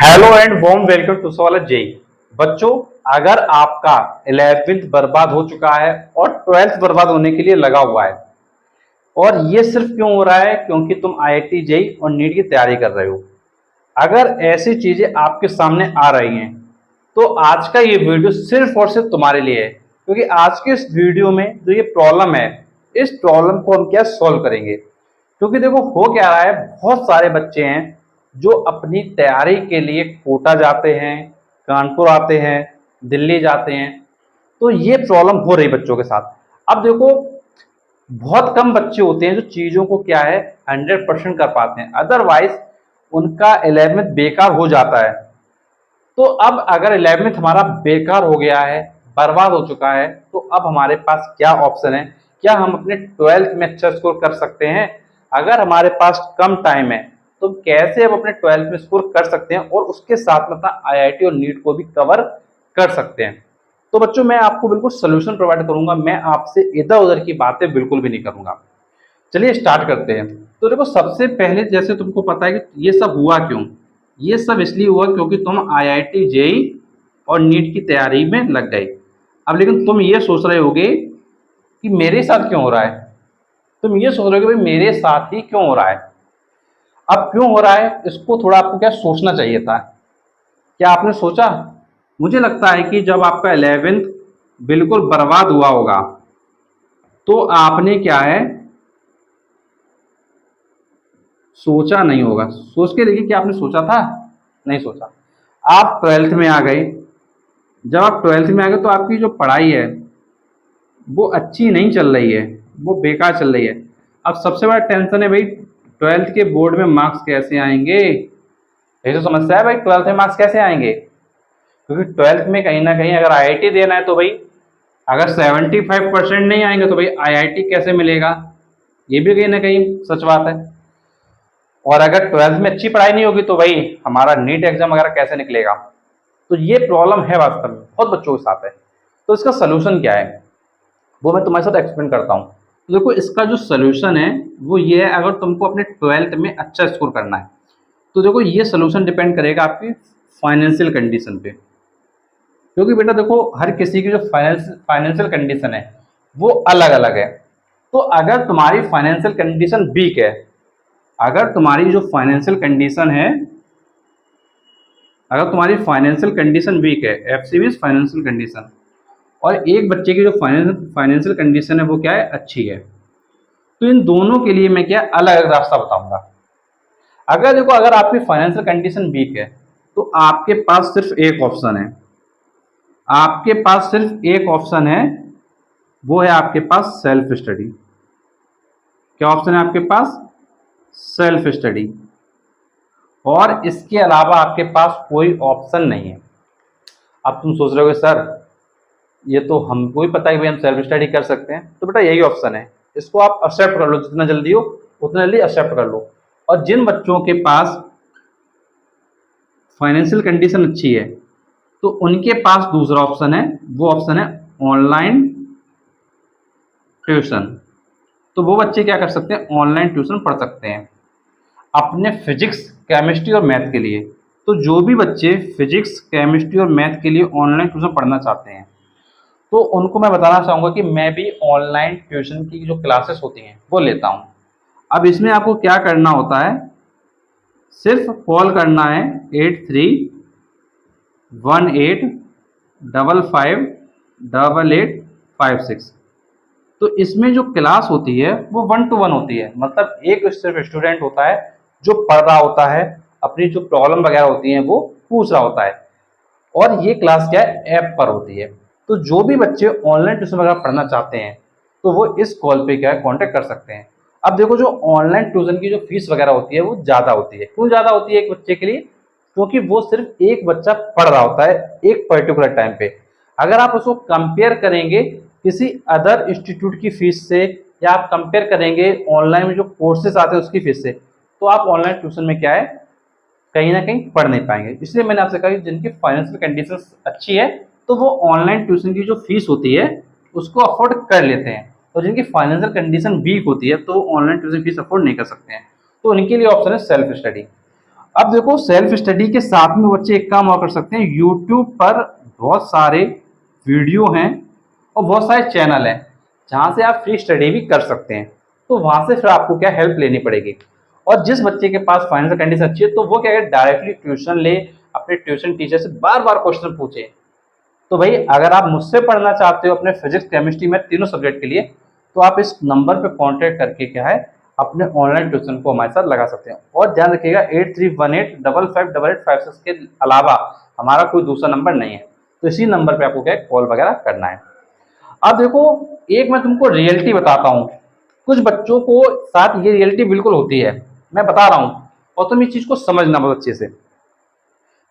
Hello and warm welcome to Sawal JEE. बच्चों, अगर आपका 11th बर्बाद हो चुका है और 12th बर्बाद होने के लिए लगा हुआ है, और ये सिर्फ क्यों हो रहा है? क्योंकि तुम आईआईटी जेई और नीट की तैयारी कर रहे हो। अगर ऐसी चीजें आपके सामने आ रही हैं तो आज का ये वीडियो सिर्फ और सिर्फ तुम्हारे लिए है, क्योंकि आज के इस वीडियो में जो ये प्रॉब्लम है, इस प्रॉब्लम को हम क्या सॉल्व करेंगे। क्योंकि देखो हो क्या रहा है, बहुत सारे बच्चे हैं जो अपनी तैयारी के लिए कोटा जाते हैं, कानपुर आते हैं, दिल्ली जाते हैं। तो ये प्रॉब्लम हो रही बच्चों के साथ। अब देखो, बहुत कम बच्चे होते हैं जो चीजों को क्या है 100% कर पाते हैं, अदरवाइज उनका 11th बेकार हो जाता है। तो अब अगर 11th हमारा बेकार हो गया है, बर्बाद हो चुका है, तो अब हमारे पास क्या ऑप्शन है? क्या हम अपने 12th में अच्छा स्कोर कर सकते हैं? अगर हमारे पास कम टाइम है तो कैसे हम अपने 12th में स्कोर कर सकते हैं और उसके साथ में अपना आईआईटी और नीट को भी कवर कर सकते हैं? तो बच्चों, मैं आपको बिल्कुल सोल्यूशन प्रोवाइड करूंगा, मैं आपसे इधर उधर की बातें बिल्कुल भी नहीं करूंगा। चलिए स्टार्ट करते हैं। तो देखो, सबसे पहले जैसे तुमको पता है कि ये सब हुआ क्यों। ये सब इसलिए हुआ क्योंकि तुम आईआईटी जेई और नीट की तैयारी में लग गए। अब लेकिन तुम ये सोच रहे होगे कि मेरे साथ क्यों हो रहा है। तुम ये सोच रहे हो कि भाई मेरे साथ ही क्यों हो रहा है। अब क्यों हो रहा है इसको थोड़ा आपको क्या सोचना चाहिए था। क्या आपने सोचा? मुझे लगता है कि जब आपका 11th बिल्कुल बर्बाद हुआ होगा तो आपने क्या है सोचा नहीं होगा। सोच के देखिए, क्या आपने सोचा था? नहीं सोचा। आप 12th में आ गए। जब आप 12th में आ गए तो आपकी जो पढ़ाई है वो अच्छी नहीं चल रही है, वो बेकार चल रही है। अब सबसे बड़ा टेंशन है भाई, 12th के बोर्ड में मार्क्स कैसे आएंगे। यही तो समस्या है भाई, 12th में मार्क्स कैसे आएंगे। क्योंकि 12th में कहीं ना कहीं अगर आईआईटी देना है तो भाई, अगर 75% नहीं आएंगे तो भाई आईआईटी कैसे मिलेगा। ये भी कहीं ना कहीं सच बात है। और अगर 12th में अच्छी पढ़ाई नहीं होगी तो भाई हमारा नीट एग्जाम वगैरह कैसे निकलेगा। तो ये प्रॉब्लम है, वास्तव में बहुत बच्चों के साथ है। तो इसका सोल्यूशन क्या है वो मैं तुम्हारे साथ एक्सप्लेन करता हूँ। तो देखो, इसका जो सोल्यूशन है वो ये है, अगर तुमको अपने 12th में अच्छा स्कोर करना है तो देखो ये सोल्यूशन डिपेंड करेगा आपकी फाइनेंशियल कंडीशन पे। क्योंकि बेटा देखो, हर किसी की जो फाइनेंशियल कंडीशन है वो अलग अलग है। तो अगर तुम्हारी फाइनेंशियल कंडीशन वीक है, अगर तुम्हारी जो फाइनेंशियल कंडीशन है, अगर तुम्हारी फाइनेंशियल कंडीशन वीक है, एफसी मींस फाइनेंशियल कंडीशन, और एक बच्चे की जो फाइनेंशियल कंडीशन है वो क्या है अच्छी है, तो इन दोनों के लिए मैं क्या अलग अलग रास्ता बताऊंगा। अगर देखो, अगर आपकी फाइनेंशियल कंडीशन वीक है तो आपके पास सिर्फ एक ऑप्शन है। आपके पास सिर्फ एक ऑप्शन है, वो है आपके पास सेल्फ स्टडी। क्या ऑप्शन है आपके पास? Self study. और इसके अलावा आपके पास कोई ऑप्शन नहीं है। अब तुम सोच रहे हो सर, ये तो हमको ही पता है कि भाई हम सेल्फ स्टडी कर सकते हैं, तो बेटा यही ऑप्शन है। इसको आप एक्सेप्ट कर लो, जितना जल्दी हो उतना जल्दी एक्सेप्ट कर लो। और जिन बच्चों के पास फाइनेंशियल कंडीशन अच्छी है तो उनके पास दूसरा ऑप्शन है, वो ऑप्शन है ऑनलाइन ट्यूशन। तो वो बच्चे क्या कर सकते हैं, ऑनलाइन ट्यूशन पढ़ सकते हैं अपने फिजिक्स, केमिस्ट्री और मैथ के लिए। तो जो भी बच्चे फिजिक्स, केमिस्ट्री और मैथ के लिए ऑनलाइन ट्यूशन पढ़ना चाहते हैं तो उनको मैं बताना चाहूँगा कि मैं भी ऑनलाइन ट्यूशन की जो क्लासेस होती हैं वो लेता हूँ। अब इसमें आपको क्या करना होता है, सिर्फ कॉल करना है 8318558856। तो इसमें जो क्लास होती है वो 1-to-1 होती है, मतलब एक सिर्फ स्टूडेंट होता है जो पढ़ रहा होता है, अपनी जो प्रॉब्लम वगैरह होती है वो पूछ रहा होता है। और ये क्लास क्या है, ऐप पर होती है। तो जो भी बच्चे ऑनलाइन ट्यूशन वगैरह पढ़ना चाहते हैं तो वो इस कॉल पे क्या है कांटेक्ट कर सकते हैं। अब देखो, जो ऑनलाइन ट्यूशन की जो फीस वगैरह होती है वो ज़्यादा होती है। क्यों ज़्यादा होती है एक बच्चे के लिए? क्योंकि वो सिर्फ एक बच्चा पढ़ रहा होता है एक पर्टिकुलर टाइम पे। अगर आप उसको कंपेयर करेंगे किसी अदर इंस्टीट्यूट की फीस से, या आप कंपेयर करेंगे ऑनलाइन में जो कोर्सेज आते हैं उसकी फीस से, तो आप ऑनलाइन ट्यूशन में क्या है कहीं ना कहीं पढ़ नहीं पाएंगे। इसलिए मैंने आपसे कहा कि जिनकी फाइनेंशियल कंडीशन अच्छी है तो वो ऑनलाइन ट्यूशन की जो फीस होती है उसको अफोर्ड कर लेते हैं, और जिनकी फाइनेंशियल कंडीशन वीक होती है तो ऑनलाइन ट्यूशन फीस अफोर्ड नहीं कर सकते हैं, तो उनके लिए ऑप्शन है सेल्फ स्टडी। अब देखो सेल्फ स्टडी के साथ में बच्चे एक काम और कर सकते हैं, यूट्यूब पर बहुत सारे वीडियो हैं और बहुत सारे चैनल हैं जहाँ से आप फ्री स्टडी भी कर सकते हैं। तो वहाँ से फिर आपको क्या हेल्प लेनी पड़ेगी। और जिस बच्चे के पास फाइनेंशियल कंडीशन अच्छी है तो वो क्या है, डायरेक्टली ट्यूशन ले, अपने ट्यूशन टीचर से बार बार क्वेश्चन पूछे। तो भाई अगर आप मुझसे पढ़ना चाहते हो अपने फिजिक्स केमिस्ट्री में तीनों सब्जेक्ट के लिए, तो आप इस नंबर पे कांटेक्ट करके क्या है अपने ऑनलाइन ट्यूशन को हमारे साथ लगा सकते हैं। और ध्यान रखिएगा 8318558856 के अलावा हमारा कोई दूसरा नंबर नहीं है, तो इसी नंबर पे आपको क्या कॉल वगैरह करना है। अब देखो एक मैं तुमको रियलिटी बताता हूँ, कुछ बच्चों को साथ ये रियलिटी बिल्कुल होती है, मैं बता रहा हूँ और तुम इस चीज को समझना बहुत अच्छे से।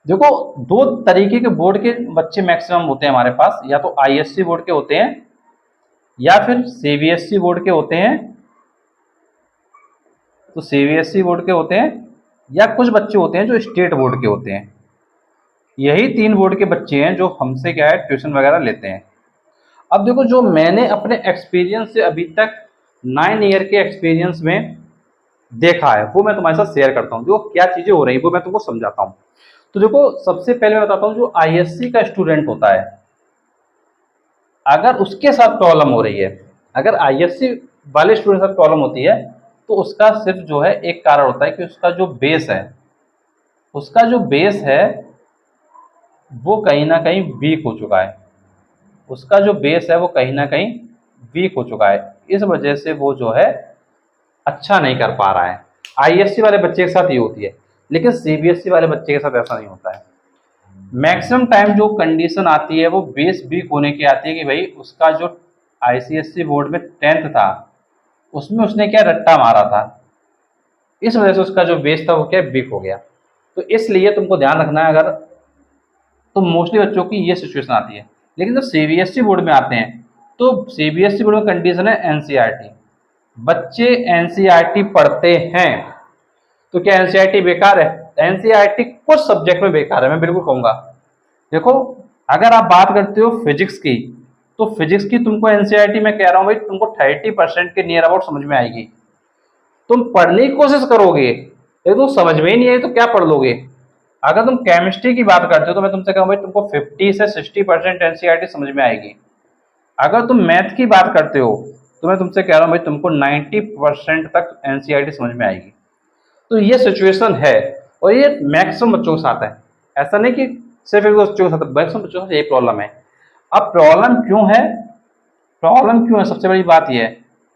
देखो दो तरीके के बोर्ड के बच्चे मैक्सिमम होते हैं हमारे पास, या तो आईएससी बोर्ड के होते हैं या फिर सीबीएसई बोर्ड के होते हैं। तो सीबीएसई बोर्ड के होते हैं या कुछ बच्चे होते हैं जो स्टेट बोर्ड के होते हैं। यही तीन बोर्ड के बच्चे हैं जो हमसे क्या है ट्यूशन वगैरह लेते हैं। अब देखो जो मैंने अपने एक्सपीरियंस से अभी तक 9 ईयर के एक्सपीरियंस में देखा है वो मैं तुम्हारे साथ शेयर करता हूँ, जो क्या चीजें हो रही है वो मैं तुमको समझाता हूँ। तो देखो सबसे पहले मैं बताता हूँ, जो आईएससी का स्टूडेंट होता है अगर उसके साथ प्रॉब्लम हो रही है, अगर आईएससी वाले स्टूडेंट के साथ प्रॉब्लम होती है तो उसका सिर्फ जो है एक कारण होता है कि उसका जो बेस है, उसका जो बेस है वो कहीं ना कहीं वीक हो चुका है। उसका जो बेस है वो कहीं ना कहीं वीक हो चुका है, इस वजह से वो जो है अच्छा नहीं कर पा रहा है। आईएससी वाले बच्चे के साथ ये होती है, लेकिन सीबीएसई वाले बच्चे के साथ ऐसा नहीं होता है। मैक्सिमम टाइम जो कंडीशन आती है वो बेस वीक होने की आती है कि भाई उसका जो आईसीएससी बोर्ड में 10th था उसमें उसने क्या रट्टा मारा था, इस वजह से उसका जो बेस था वो क्या वीक हो गया। तो इसलिए तुमको ध्यान रखना है, अगर तो मोस्टली बच्चों की ये सिचुएशन आती है। लेकिन जब सीबीएसई बोर्ड में आते हैं तो सीबीएसई बोर्ड में कंडीशन है एनसीईआरटी, बच्चे एनसीईआरटी पढ़ते हैं। तो क्या एनसीईआरटी बेकार है? एनसीईआरटी कुछ सब्जेक्ट में बेकार है, मैं बिल्कुल कहूंगा। देखो अगर आप बात करते हो फिजिक्स की, तो फिजिक्स की तुमको एनसीईआरटी में कह रहा हूं भाई तुमको 30% के नियर अबाउट समझ में आएगी। तुम पढ़ने की कोशिश करोगे लेकिन तुम समझ में ही नहीं आई तो क्या पढ़ लोगे। अगर तुम केमिस्ट्री की बात करते हो तो मैं तुमसे कहूँ भाई तुमको 50 से 60% एनसीईआरटी समझ में आएगी। अगर तुम मैथ की बात करते हो तो मैं तुमसे कह रहा हूँ भाई तुमको 90% तक एनसीईआरटी समझ में आएगी। तो ये सिचुएशन है और ये मैक्सिमम बच्चों के साथ है, ऐसा नहीं कि सिर्फ एक बच्चों के साथ, मैक्सिमम बच्चों के साथ यही प्रॉब्लम है। अब प्रॉब्लम क्यों है? प्रॉब्लम क्यों है सबसे बड़ी बात यह है,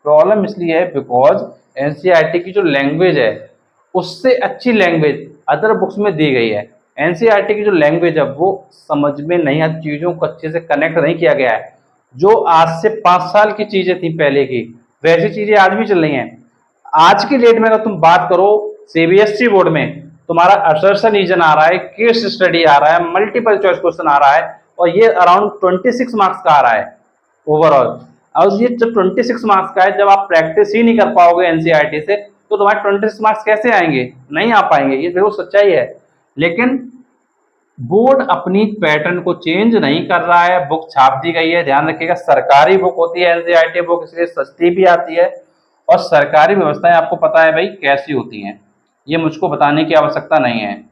प्रॉब्लम इसलिए है बिकॉज एनसीईआरटी की जो लैंग्वेज है उससे अच्छी लैंग्वेज अदर बुक्स में दी गई है। एनसीईआरटी की जो लैंग्वेज है वो समझ में नहीं आती, चीजों को अच्छे से कनेक्ट नहीं किया गया है। जो आज से 5 साल की चीजें थी पहले की, वैसी चीजें आज भी चल रही हैं। आज की डेट में अगर तुम बात करो सीबीएसई बोर्ड में, तुम्हारा असर्शन रीजन आ रहा है, केस स्टडी आ रहा है, मल्टीपल चॉइस क्वेश्चन आ रहा है और ये अराउंड 26 मार्क्स का आ रहा है ओवरऑल। और ये जब 26 मार्क्स का है, जब आप प्रैक्टिस ही नहीं कर पाओगे एनसीईआरटी से तो तुम्हारे 26 मार्क्स कैसे आएंगे? नहीं आ पाएंगे, ये बिल्कुल सच्चाई है। लेकिन बोर्ड अपनी पैटर्न को चेंज नहीं कर रहा है, बुक छाप दी गई है। ध्यान रखिएगा सरकारी बुक होती है एनसीईआरटी बुक, इसलिए सस्ती भी आती है और सरकारी व्यवस्थाएं आपको पता है भाई कैसी होती हैं, ये मुझको बताने की आवश्यकता नहीं है।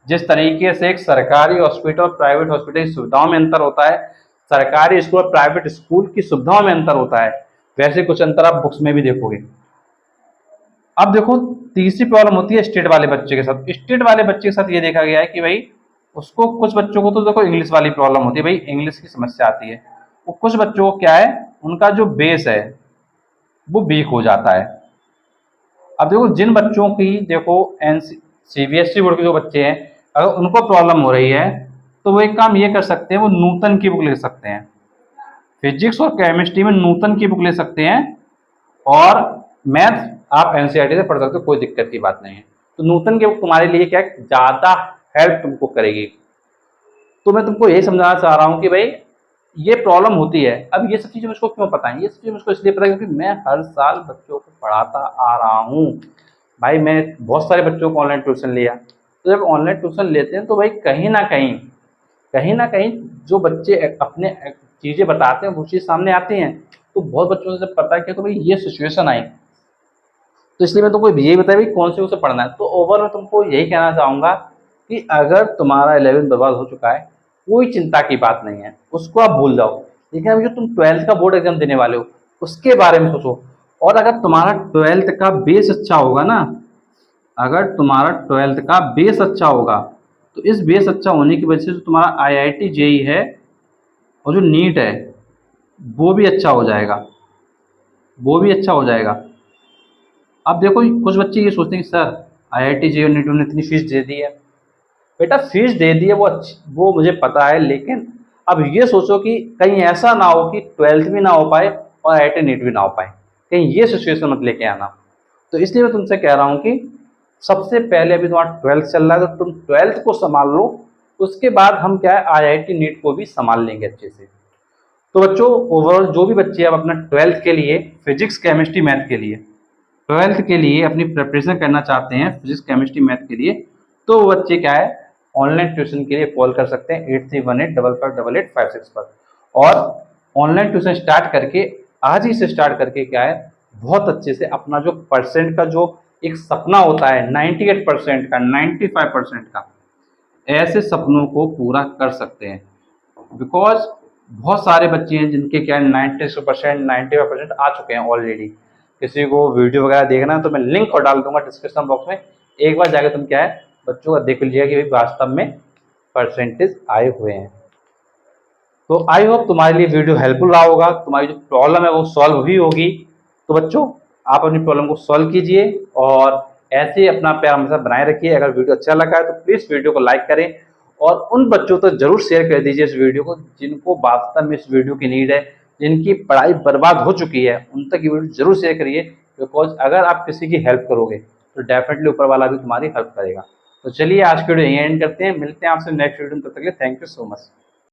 जिस तरीके से एक सरकारी हॉस्पिटल और प्राइवेट हॉस्पिटल की सुविधाओं में अंतर होता है, सरकारी स्कूल और प्राइवेट स्कूल की सुविधाओं में अंतर होता है, वैसे कुछ अंतर आप बुक्स में भी देखोगे। अब देखो तीसरी प्रॉब्लम होती है स्टेट वाले बच्चे के साथ। स्टेट वाले बच्चे के साथ ये देखा गया है कि भाई उसको, कुछ बच्चों को तो देखो इंग्लिश वाली प्रॉब्लम होती है, भाई इंग्लिश की समस्या आती है। वो कुछ बच्चों को क्या है, उनका जो बेस है वो वीक हो जाता है। अब देखो जिन बच्चों की, देखो एन सीबीएसई बोर्ड के जो बच्चे हैं अगर उनको प्रॉब्लम हो रही है तो वो एक काम ये कर सकते हैं, वो नूतन की बुक ले सकते हैं। फिजिक्स और केमिस्ट्री में नूतन की बुक ले सकते हैं और मैथ आप एनसीईआरटी से पढ़ सकते हो, कोई दिक्कत की बात नहीं है। तो नूतन की बुक तुम्हारे लिए क्या ज्यादा हेल्प तुमको करेगी। तो मैं तुमको यही समझाना चाह रहा हूँ कि भाई ये प्रॉब्लम होती है। अब ये सब चीजें मुझको क्यों पता है? ये सब चीजें मुझको इसलिए पता है क्योंकि मैं हर साल बच्चों को पढ़ाता आ रहा हूँ। भाई मैं बहुत सारे बच्चों को ऑनलाइन ट्यूशन लिया, तो जब ऑनलाइन ट्यूशन लेते हैं तो भाई कहीं ना कहीं जो बच्चे अपने चीजें बताते हैं वो चीज सामने आती हैं। तो बहुत बच्चों से जब पता किया तो भाई ये सिचुएशन आई, तो इसलिए मैं तुमको यही बताया भाई कौन से उसे पढ़ना है। तो ओवरऑल मैं तुमको यही कहना चाहूँगा कि अगर तुम्हारा 11th बर्बाद हो चुका है, कोई चिंता की बात नहीं है, उसको आप भूल जाओ। लेकिन अभी जो तुम 12th का बोर्ड एग्जाम देने वाले हो, उसके बारे में सोचो। और अगर तुम्हारा 12th का बेस अच्छा होगा ना, अगर तुम्हारा 12th का बेस अच्छा होगा, तो इस बेस अच्छा होने की वजह से जो तुम्हारा IIT जेई है और जो नीट है, वो भी अच्छा हो जाएगा, वो भी अच्छा हो जाएगा। अब देखो कुछ बच्चे ये सोचते हैं कि सर IIT जेईई और नीट ने इतनी फीस दे दी है। बेटा फीस दे दी है, वो मुझे पता है, लेकिन अब ये सोचो कि कहीं ऐसा ना हो कि 12th भी ना हो पाए और IIT नीट भी ना हो पाए, कहीं ये सिचुएशन मत लेके आना। तो इसलिए मैं तुमसे कह रहा हूँ कि सबसे पहले अभी तुम्हारा 12th चल रहा है, तो तुम 12th को संभाल लो, उसके बाद हम क्या है IIT नीट को भी संभाल लेंगे अच्छे से। तो बच्चों ओवरऑल जो भी बच्चे अब अपना 12th के लिए फिजिक्स केमिस्ट्री मैथ के लिए 12th के लिए अपनी प्रिपरेशन करना चाहते हैं फिजिक्स केमिस्ट्री मैथ के लिए, तो वो बच्चे क्या है ऑनलाइन ट्यूशन के लिए कॉल कर सकते हैं 8318558856 पर। और ऑनलाइन ट्यूशन स्टार्ट करके आज ही से स्टार्ट करके क्या है बहुत अच्छे से अपना जो परसेंट का जो एक सपना होता है 98% का 95% का, ऐसे सपनों को पूरा कर सकते हैं। बिकॉज बहुत सारे बच्चे हैं जिनके क्या है 96% 95% आ चुके हैं ऑलरेडी। किसी को वीडियो वगैरह देखना है तो मैं लिंक और डाल दूंगा डिस्क्रिप्शन बॉक्स में, एक बार जाकर तुम क्या है बच्चों का देख लीजिएगा कि भाई वास्तव में परसेंटेज आए हुए हैं। तो आई होप तुम्हारे लिए वीडियो हेल्पफुल रहा होगा, तुम्हारी जो प्रॉब्लम है वो सॉल्व हुई होगी। तो बच्चों आप अपनी प्रॉब्लम को सॉल्व कीजिए और ऐसे ही अपना प्यार हमेशा बनाए रखिए। अगर वीडियो अच्छा लगा है तो प्लीज़ वीडियो को लाइक करें और उन बच्चों तक जरूर शेयर कर दीजिए इस वीडियो को जिनको वास्तव में इस वीडियो की नीड है, जिनकी पढ़ाई बर्बाद हो चुकी है, उन तक ये वीडियो जरूर शेयर करिए। बिकॉज अगर आप किसी की हेल्प करोगे तो डेफिनेटली ऊपर वाला भी तुम्हारी हेल्प करेगा। तो चलिए आज की वीडियो यहीं एंड करते हैं, मिलते हैं आपसे नेक्स्ट वीडियो में, तब तक के लिए थैंक यू सो मच।